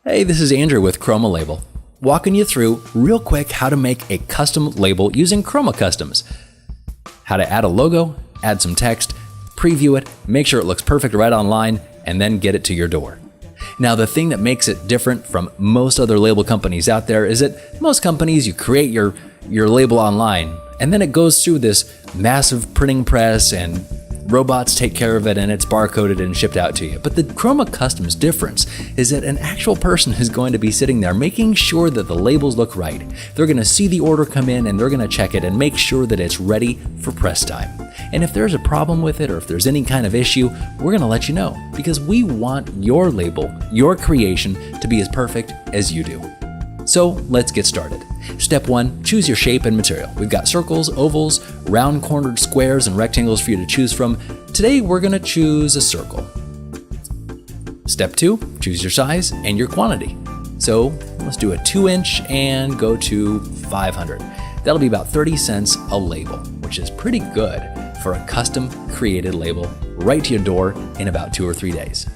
Hey, this is Andrew with ChromaLabel, walking you through real quick how to make a custom label using Chroma Customs. How to add a logo, add some text, preview it, make sure it looks perfect right online, and then get it to your door. Now, the thing that makes it different from most other label companies out there is that most companies, you create your label online, and then it goes through this massive printing press and robots take care of it and it's barcoded and shipped out to you. But the Chroma Customs difference is that an actual person is going to be sitting there making sure that the labels look right. They're going to see the order come in and they're going to check it and make sure that it's ready for press time. And if there's a problem with it or if there's any kind of issue, we're going to let you know because we want your label, your creation, to be as perfect as you do. So let's get started. Step 1, choose your shape and material. We've got circles, ovals, round cornered squares, and rectangles for you to choose from. Today we're going to choose a circle. Step 2, choose your size and your quantity. So let's do a 2-inch and go to 500. That'll be about 30 cents a label, which is pretty good for a custom created label right to your door in about 2 or 3 days.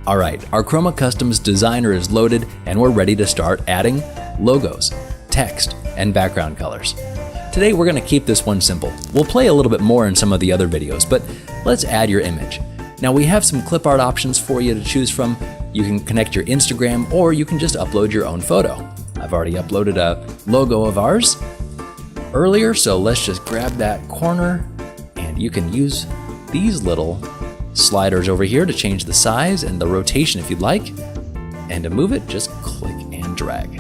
All right, our Chroma Customs designer is loaded and we're ready to start adding logos, text, and background colors. Today we're going to keep this one simple. We'll play a little bit more in some of the other videos, but let's add your image. Now we have some clip art options for you to choose from. You can connect your Instagram or you can just upload your own photo. I've already uploaded a logo of ours earlier, so let's just grab that corner and you can use these little sliders over here to change the size and the rotation if you'd like. And to move it, just click and drag.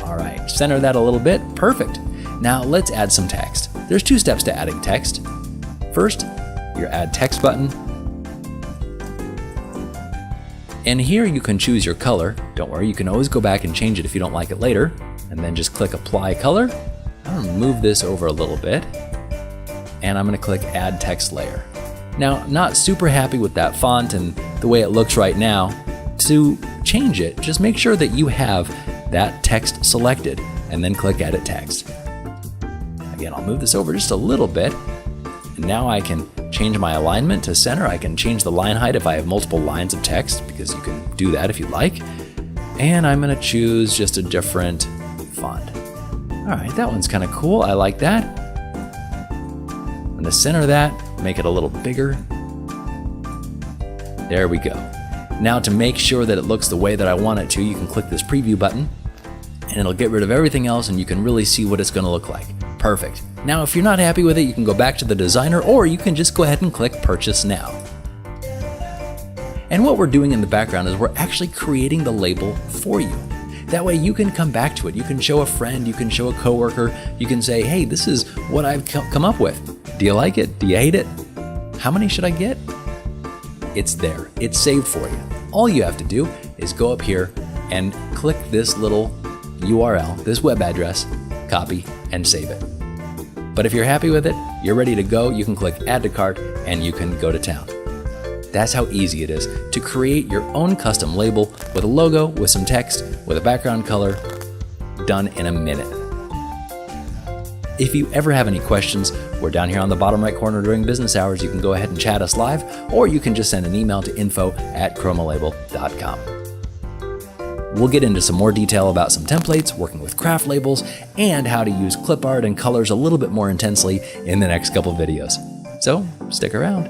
All right, center that a little bit. Perfect. Now let's add some text. There's 2 steps to adding text. First, your Add Text button. And here you can choose your color. Don't worry, you can always go back and change it if you don't like it later. And then just click Apply Color. I'm gonna move this over a little bit. And I'm gonna click Add Text Layer. Now, not super happy with that font and the way it looks right now. To change it, just make sure that you have that text selected and then click Edit Text. Again, I'll move this over just a little bit. And now I can change my alignment to center. I can change the line height if I have multiple lines of text, because you can do that if you like. And I'm gonna choose just a different font. All right, that one's kind of cool. I like that. I'm gonna center that. Make it a little bigger. There we go. Now to make sure that it looks the way that I want it to, you can click this preview button and it'll get rid of everything else and you can really see what it's going to look like. Perfect. Now if you're not happy with it, you can go back to the designer or you can just go ahead and click Purchase Now. And what we're doing in the background is we're actually creating the label for you. That way you can come back to it. You can show a friend, you can show a coworker, you can say, hey, this is what I've come up with. Do you like it? Do you hate it? How many should I get? It's there. It's saved for you. All you have to do is go up here and click this little URL, this web address, copy, and save it. But if you're happy with it, you're ready to go, you can click Add to Cart and you can go to town. That's how easy it is to create your own custom label with a logo, with some text, with a background color, done in a minute. If you ever have any questions, we're down here on the bottom right corner during business hours. You can go ahead and chat us live, or you can just send an email to info@chromalabel.com. We'll get into some more detail about some templates, working with craft labels, and how to use clip art and colors a little bit more intensely in the next couple videos. So stick around.